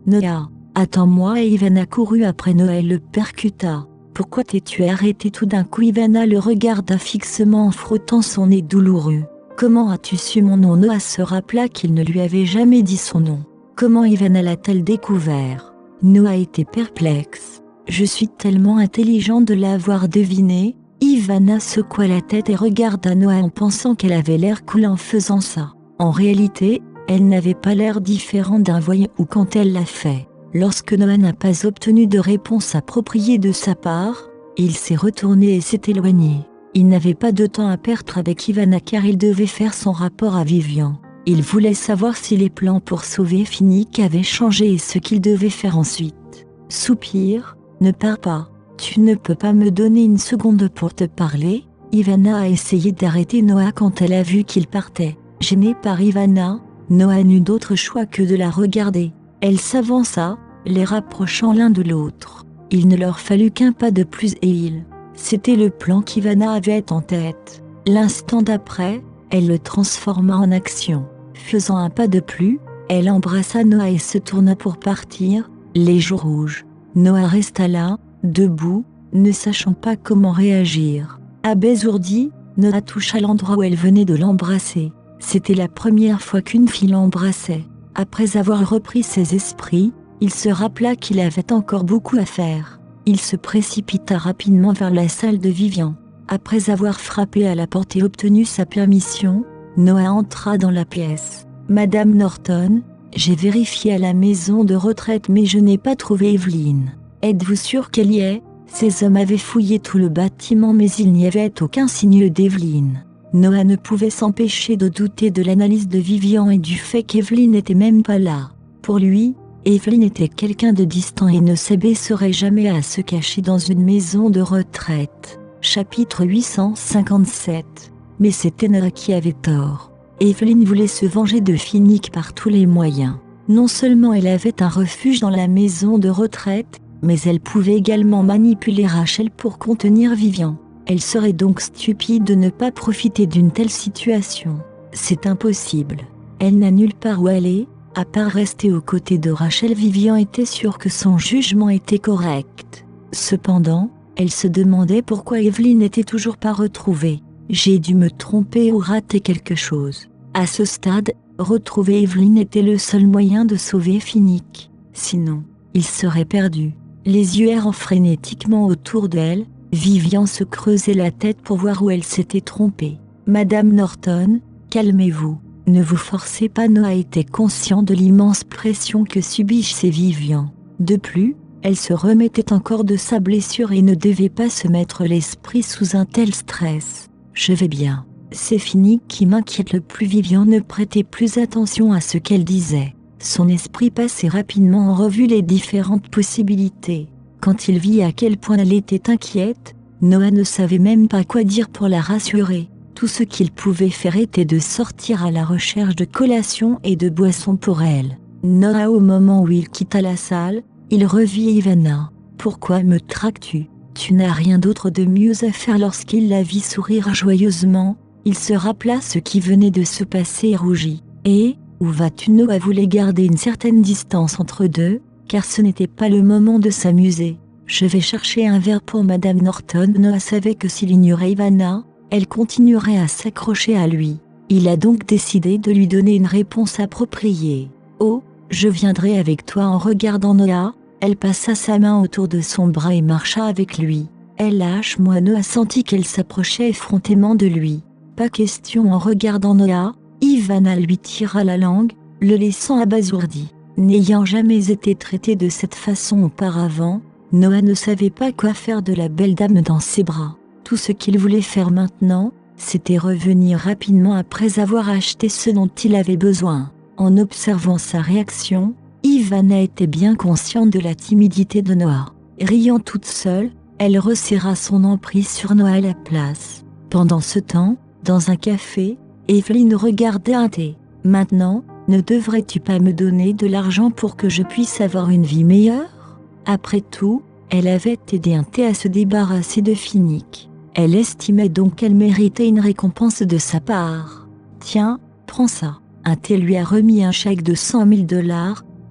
Noah, attends-moi. Et Ivana courut après Noah et le percuta. Pourquoi t'es-tu arrêté? Tout d'un coup Ivana le regarda fixement en frottant son nez douloureux. Comment as-tu su mon nom? Noah se rappela qu'il ne lui avait jamais dit son nom. Comment Ivana l'a-t-elle découvert? Noah était perplexe. Je suis tellement intelligent de l'avoir deviné. Ivana secoua la tête et regarda Noah en pensant qu'elle avait l'air cool en faisant ça. En réalité, elle n'avait pas l'air différent d'un voyou quand elle l'a fait. Lorsque Noah n'a pas obtenu de réponse appropriée de sa part, il s'est retourné et s'est éloigné. Il n'avait pas de temps à perdre avec Ivana car il devait faire son rapport à Vivian. Il voulait savoir si les plans pour sauver Phoenix avaient changé et ce qu'il devait faire ensuite. Soupir, ne pars pas. Tu ne peux pas me donner une seconde pour te parler? Ivana a essayé d'arrêter Noah quand elle a vu qu'il partait. Gênée par Ivana, Noah n'eut d'autre choix que de la regarder. Elle s'avança, les rapprochant l'un de l'autre. Il ne leur fallut qu'un pas de plus et c'était le plan qu'Ivana avait en tête. L'instant d'après, elle le transforma en action. Faisant un pas de plus, elle embrassa Noah et se tourna pour partir, les joues rouges. Noah resta là, debout, ne sachant pas comment réagir. Abasourdi, Noah toucha l'endroit où elle venait de l'embrasser. C'était la première fois qu'une fille l'embrassait. Après avoir repris ses esprits, il se rappela qu'il avait encore beaucoup à faire. Il se précipita rapidement vers la salle de Vivian. Après avoir frappé à la porte et obtenu sa permission, Noah entra dans la pièce. « Madame Norton, j'ai vérifié à la maison de retraite mais je n'ai pas trouvé Evelyn. Êtes-vous sûre qu'elle y est? Ces hommes avaient fouillé tout le bâtiment mais il n'y avait aucun signe d'Evelyn. » Noah ne pouvait s'empêcher de douter de l'analyse de Vivian et du fait qu'Evelyn n'était même pas là. Pour lui, Evelyn était quelqu'un de distant et ne s'abaisserait jamais à se cacher dans une maison de retraite. Chapitre 857. Mais c'était Noah qui avait tort. Evelyn voulait se venger de Finnick par tous les moyens. Non seulement elle avait un refuge dans la maison de retraite, mais elle pouvait également manipuler Rachel pour contenir Vivian. Elle serait donc stupide de ne pas profiter d'une telle situation. C'est impossible. Elle n'a nulle part où aller, à part rester aux côtés de Rachel. Vivian était sûre que son jugement était correct. Cependant, elle se demandait pourquoi Evelyn n'était toujours pas retrouvée. J'ai dû me tromper ou rater quelque chose. À ce stade, retrouver Evelyn était le seul moyen de sauver Finnick. Sinon, il serait perdu. Les yeux errant frénétiquement autour d'elle, Vivian se creusait la tête pour voir où elle s'était trompée. « Madame Norton, calmez-vous. Ne vous forcez pas. » Noah était conscient de l'immense pression que subissait Vivian. De plus, elle se remettait encore de sa blessure et ne devait pas se mettre l'esprit sous un tel stress. « Je vais bien. C'est Finnick qui m'inquiète le plus. » Vivian ne prêtait plus attention à ce qu'elle disait. Son esprit passait rapidement en revue les différentes possibilités. Quand il vit à quel point elle était inquiète, Noah ne savait même pas quoi dire pour la rassurer. Tout ce qu'il pouvait faire était de sortir à la recherche de collations et de boissons pour elle. Noah, au moment où il quitta la salle, il revit Ivana. « Pourquoi me traques-tu? Tu n'as rien d'autre de mieux à faire. » Lorsqu'il la vit sourire joyeusement, il se rappela ce qui venait de se passer et rougit. « Et, où vas-tu ?» Noah voulait garder une certaine distance entre deux, car ce n'était pas le moment de s'amuser. « Je vais chercher un verre pour Madame Norton. » Noah savait que s'il ignorait Ivana, elle continuerait à s'accrocher à lui. Il a donc décidé de lui donner une réponse appropriée. « Oh, je viendrai avec toi. » En regardant Noah, elle passa sa main autour de son bras et marcha avec lui. « Elle lâche-moi. » Noah sentit qu'elle s'approchait effrontément de lui. « Pas question. » En regardant Noah, Ivana lui tira la langue, le laissant abasourdi. N'ayant jamais été traité de cette façon auparavant, Noah ne savait pas quoi faire de la belle dame dans ses bras. Tout ce qu'il voulait faire maintenant, c'était revenir rapidement après avoir acheté ce dont il avait besoin. En observant sa réaction, Ivana était bien consciente de la timidité de Noah. Riant toute seule, elle resserra son emprise sur Noah à la place. Pendant ce temps, dans un café, Evelyn regardait un thé. « Maintenant, ne devrais-tu pas me donner de l'argent pour que je puisse avoir une vie meilleure ? » Après tout, elle avait aidé un thé à se débarrasser de Finnick. Elle estimait donc qu'elle méritait une récompense de sa part. « Tiens, prends ça. » Un thé lui a remis un chèque de $100 000,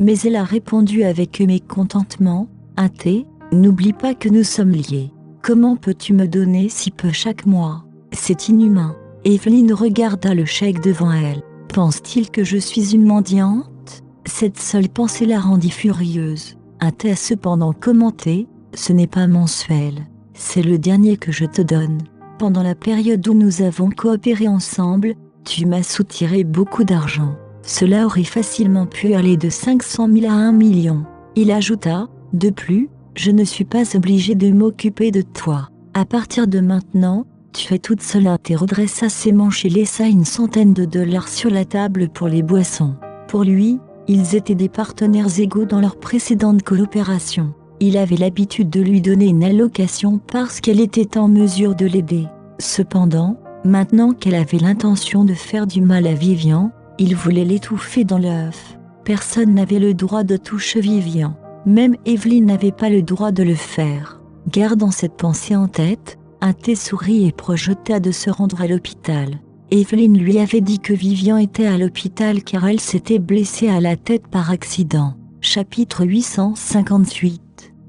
mais elle a répondu avec mécontentement. « Un thé ? N'oublie pas que nous sommes liés. Comment peux-tu me donner si peu chaque mois ? C'est inhumain. » Evelyn regarda le chèque devant elle. « Pense-t-il que je suis une mendiante ?» Cette seule pensée la rendit furieuse. Un thé a cependant commenté. « Ce n'est pas mensuel. C'est le dernier que je te donne. Pendant la période où nous avons coopéré ensemble, tu m'as soutiré beaucoup d'argent. Cela aurait facilement pu aller de 500 000 à 1 million. » Il ajouta, « De plus, je ne suis pas obligé de m'occuper de toi. À partir de maintenant, tu es toute seule. » Un thé redressa ses manches et laissa une centaine de dollars sur la table pour les boissons. Pour lui, ils étaient des partenaires égaux dans leur précédente coopération. Il avait l'habitude de lui donner une allocation parce qu'elle était en mesure de l'aider. Cependant, maintenant qu'elle avait l'intention de faire du mal à Vivian, il voulait l'étouffer dans l'œuf. Personne n'avait le droit de toucher Vivian. Même Evelyne n'avait pas le droit de le faire. Gardant cette pensée en tête, Ante sourit et projeta de se rendre à l'hôpital. Evelyne lui avait dit que Vivian était à l'hôpital car elle s'était blessée à la tête par accident. Chapitre 858.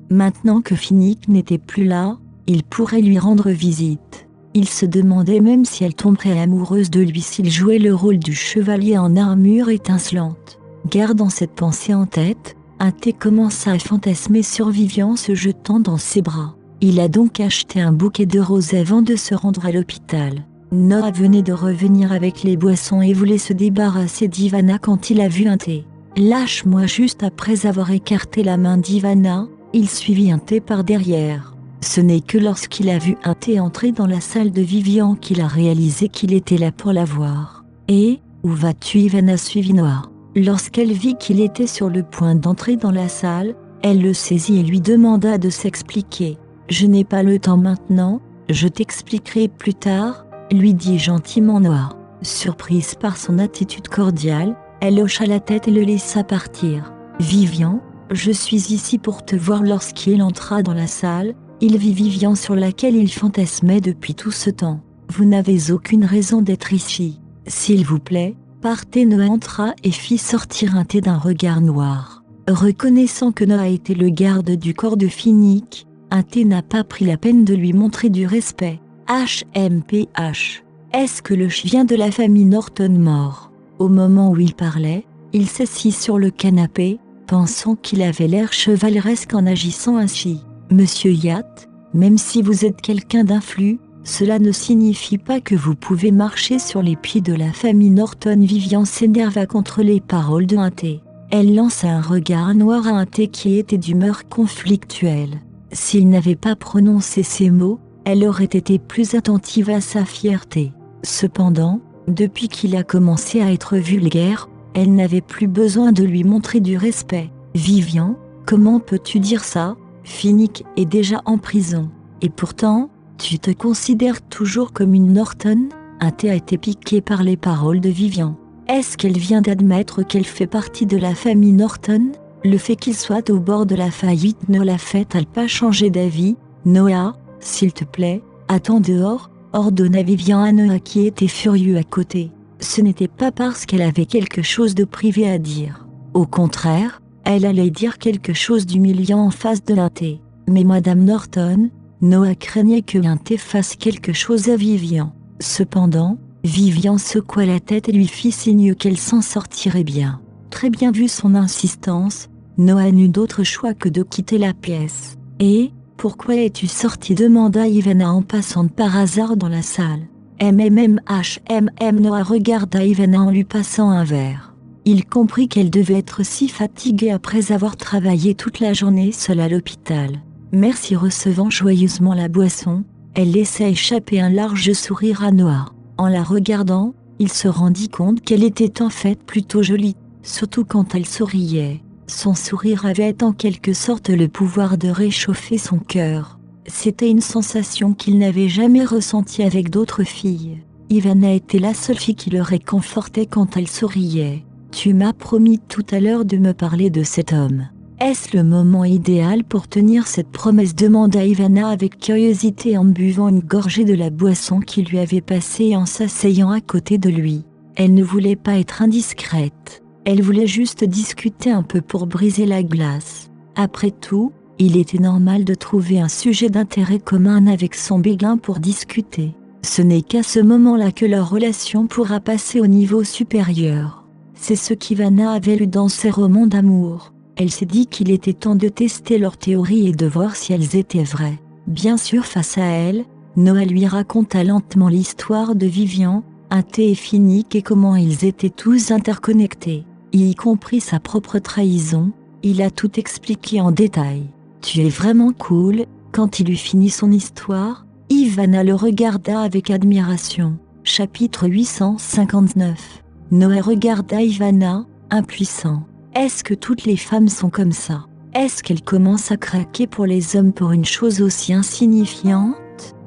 Maintenant que Finnick n'était plus là, il pourrait lui rendre visite. Il se demandait même si elle tomberait amoureuse de lui s'il jouait le rôle du chevalier en armure étincelante. Gardant cette pensée en tête, Ante commença à fantasmer sur Vivian se jetant dans ses bras. Il a donc acheté un bouquet de roses avant de se rendre à l'hôpital. Noah venait de revenir avec les boissons et voulait se débarrasser d'Ivana quand il a vu Ante. « Lâche-moi » juste après avoir écarté la main d'Ivana, il suivit Ante par derrière. Ce n'est que lorsqu'il a vu Ante entrer dans la salle de Vivian qu'il a réalisé qu'il était là pour la voir. « Et, où vas-tu » Ivana suivit Noah. Lorsqu'elle vit qu'il était sur le point d'entrer dans la salle, elle le saisit et lui demanda de s'expliquer. « Je n'ai pas le temps maintenant, je t'expliquerai plus tard », lui dit gentiment Noah. Surprise par son attitude cordiale, elle hocha la tête et le laissa partir. « Vivian, je suis ici pour te voir » Lorsqu'il entra dans la salle, il vit Vivian sur laquelle il fantasmait depuis tout ce temps. « Vous n'avez aucune raison d'être ici. S'il vous plaît, partez » Noah entra et fit sortir Ante d'un regard noir. Reconnaissant que Noah était le garde du corps de Finnick, Ante n'a pas pris la peine de lui montrer du respect. HMPH. Est-ce que le chien de la famille Norton mort? Au moment où il parlait, il s'assit sur le canapé, pensant qu'il avait l'air chevaleresque en agissant ainsi. Monsieur Yatt, même si vous êtes quelqu'un d'influent, cela ne signifie pas que vous pouvez marcher sur les pieds de la famille Norton. Vivian s'énerva contre les paroles de Ante. Elle lança un regard noir à Ante qui était d'humeur conflictuelle. S'il n'avait pas prononcé ces mots, elle aurait été plus attentive à sa fierté. Cependant, depuis qu'il a commencé à être vulgaire, elle n'avait plus besoin de lui montrer du respect. « Vivian, comment peux-tu dire ça? Finnick est déjà en prison. Et pourtant, tu te considères toujours comme une Norton ?» Ante a été piquée par les paroles de Vivian. Est-ce qu'elle vient d'admettre qu'elle fait partie de la famille Norton? Le fait qu'il soit au bord de la faillite ne la fait-elle pas changer d'avis? Noah, s'il te plaît, attends dehors, ordonna Vivian à Noah qui était furieux à côté. Ce n'était pas parce qu'elle avait quelque chose de privé à dire. Au contraire, elle allait dire quelque chose d'humiliant en face de Ante. Mais Madame Norton, Noah craignait que Ante fasse quelque chose à Vivian. Cependant, Vivian secoua la tête et lui fit signe qu'elle s'en sortirait bien. Très bien vu son insistance, Noah n'eut d'autre choix que de quitter la pièce. « Et, pourquoi es-tu sorti » demanda Ivana en passant par hasard dans la salle. Noah regarda Ivana en lui passant un verre. Il comprit qu'elle devait être si fatiguée après avoir travaillé toute la journée seule à l'hôpital. Merci. Recevant joyeusement la boisson, elle laissa échapper un large sourire à Noah. En la regardant, il se rendit compte qu'elle était en fait plutôt jolie, surtout quand elle souriait. Son sourire avait en quelque sorte le pouvoir de réchauffer son cœur. C'était une sensation qu'il n'avait jamais ressentie avec d'autres filles. Ivana était la seule fille qui le réconfortait quand elle souriait. « Tu m'as promis tout à l'heure de me parler de cet homme. Est-ce le moment idéal pour tenir cette promesse ?» demanda Ivana avec curiosité en buvant une gorgée de la boisson qu'il lui avait passée et en s'asseyant à côté de lui. Elle ne voulait pas être indiscrète. Elle voulait juste discuter un peu pour briser la glace. Après tout, il était normal de trouver un sujet d'intérêt commun avec son béguin pour discuter. Ce n'est qu'à ce moment-là que leur relation pourra passer au niveau supérieur. C'est ce qu'Ivana avait lu dans ses romans d'amour. Elle s'est dit qu'il était temps de tester leurs théories et de voir si elles étaient vraies. Bien sûr, face à elle, Noah lui raconta lentement l'histoire de Vivian, Ante et Finnick et comment ils étaient tous interconnectés. Y compris sa propre trahison, il a tout expliqué en détail. « Tu es vraiment cool », quand il eut fini son histoire, Ivana le regarda avec admiration. Chapitre 859. Noah regarda Ivana, impuissant. « Est-ce que toutes les femmes sont comme ça ? Est-ce qu'elle commence à craquer pour les hommes pour une chose aussi insignifiante?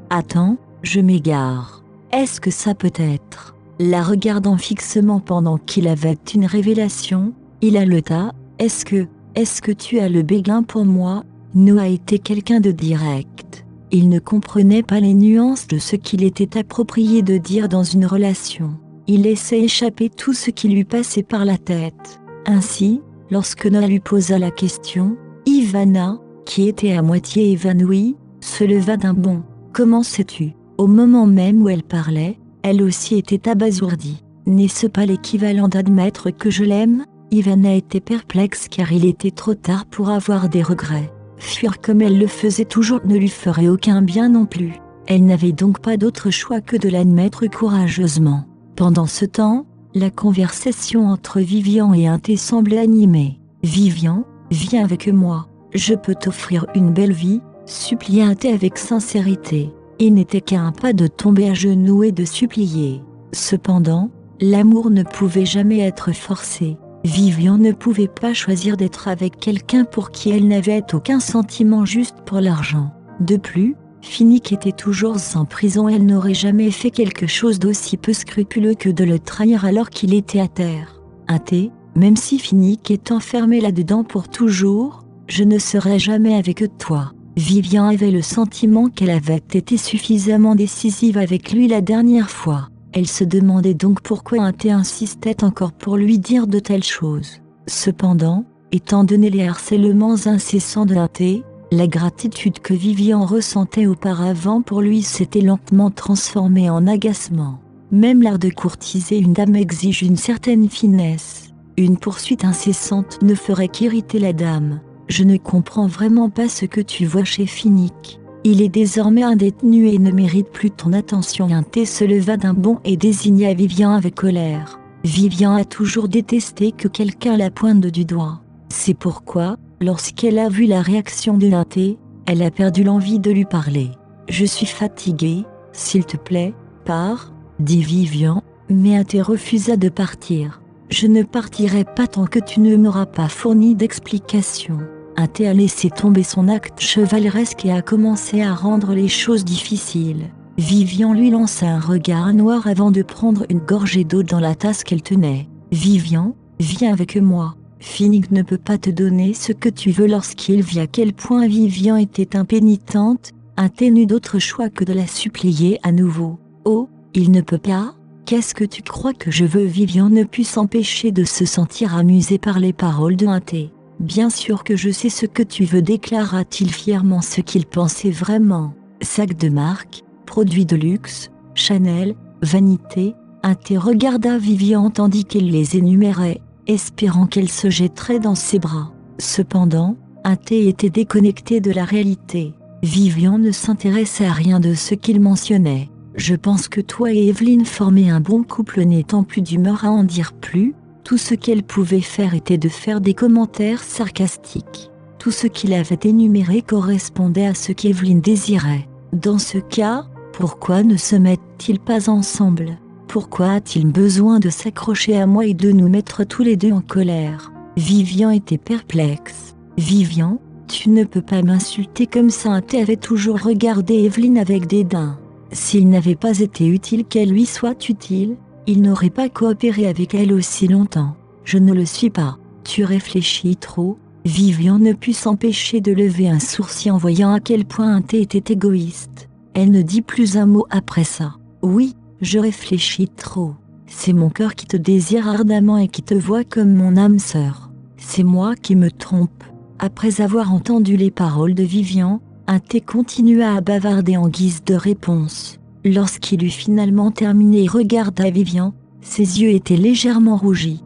Attends, je m'égare. Est-ce que ça peut être? La regardant fixement pendant qu'il avait une révélation, il haleta. Est-ce que tu as le béguin pour moi? Noah était quelqu'un de direct. Il ne comprenait pas les nuances de ce qu'il était approprié de dire dans une relation. Il laissait échapper tout ce qui lui passait par la tête. Ainsi, lorsque Noah lui posa la question, Ivana, qui était à moitié évanouie, se leva d'un bond. « Comment sais-tu » Au moment même où elle parlait, elle aussi était abasourdie. « N'est-ce pas l'équivalent d'admettre que je l'aime » Ivana était perplexe car il était trop tard pour avoir des regrets. Fuir comme elle le faisait toujours ne lui ferait aucun bien non plus. Elle n'avait donc pas d'autre choix que de l'admettre courageusement. Pendant ce temps, la conversation entre Vivian et Inté semblait animée. « Vivian, viens avec moi. Je peux t'offrir une belle vie » supplia Inté avec sincérité. Il n'était qu'à un pas de tomber à genoux et de supplier. Cependant, l'amour ne pouvait jamais être forcé. Vivian ne pouvait pas choisir d'être avec quelqu'un pour qui elle n'avait aucun sentiment juste pour l'argent. De plus, Finnick était toujours en prison et elle n'aurait jamais fait quelque chose d'aussi peu scrupuleux que de le trahir alors qu'il était à terre. Inté, même si Finnick est enfermé là-dedans pour toujours, je ne serai jamais avec toi. Vivian avait le sentiment qu'elle avait été suffisamment décisive avec lui la dernière fois. Elle se demandait donc pourquoi Inté insistait encore pour lui dire de telles choses. Cependant, étant donné les harcèlements incessants de Inté, la gratitude que Vivian ressentait auparavant pour lui s'était lentement transformée en agacement. Même l'art de courtiser une dame exige une certaine finesse. Une poursuite incessante ne ferait qu'irriter la dame. Je ne comprends vraiment pas ce que tu vois chez Finnick. Il est désormais indétenu et ne mérite plus ton attention. Inté se leva d'un bond et désigna Vivian avec colère. Vivian a toujours détesté que quelqu'un la pointe du doigt. C'est pourquoi, lorsqu'elle a vu la réaction de Inté, elle a perdu l'envie de lui parler. « Je suis fatiguée, s'il te plaît, pars », dit Vivian, mais Inté refusa de partir. « Je ne partirai pas tant que tu ne m'auras pas fourni d'explications. » Inté a laissé tomber son acte chevaleresque et a commencé à rendre les choses difficiles. Vivian lui lança un regard noir avant de prendre une gorgée d'eau dans la tasse qu'elle tenait. « Vivian, viens avec moi. Finnick ne peut pas te donner ce que tu veux. » Lorsqu'il vit à quel point Vivian était impénitente, Inté n'eut d'autre choix que de la supplier à nouveau. « Oh, il ne peut pas. Qu'est-ce que tu crois que je veux ?» Vivian ne put s'empêcher de se sentir amusée par les paroles de Inté. « Bien sûr que je sais ce que tu veux » déclara-t-il fièrement ce qu'il pensait vraiment. Sac de marque, produits de luxe, Chanel, vanité. Inté regarda Vivian tandis qu'il les énumérait, espérant qu'elle se jetterait dans ses bras. Cependant, Inté était déconnecté de la réalité. Vivian ne s'intéressait à rien de ce qu'il mentionnait. « Je pense que toi et Evelyne formaient un bon couple » n'étant plus d'humeur à en dire plus. Tout ce qu'elle pouvait faire était de faire des commentaires sarcastiques. Tout ce qu'il avait énuméré correspondait à ce qu'Evelyne désirait. Dans ce cas, pourquoi ne se mettent-ils pas ensemble? Pourquoi a-t-il besoin de s'accrocher à moi et de nous mettre tous les deux en colère? Vivian était perplexe. « Vivian, tu ne peux pas m'insulter comme ça. » Inté avait toujours regardé Evelyne avec dédain. S'il n'avait pas été utile qu'elle lui soit utile, il n'aurait pas coopéré avec elle aussi longtemps. « Je ne le suis pas. Tu réfléchis trop. » Vivian ne put s'empêcher de lever un sourcil en voyant à quel point Inté était égoïste. Elle ne dit plus un mot après ça. « Oui, je réfléchis trop. C'est mon cœur qui te désire ardemment et qui te voit comme mon âme sœur. C'est moi qui me trompe. » Après avoir entendu les paroles de Vivian, Inté continua à bavarder en guise de réponse. Lorsqu'il eut finalement terminé et regarda Vivian, ses yeux étaient légèrement rougis.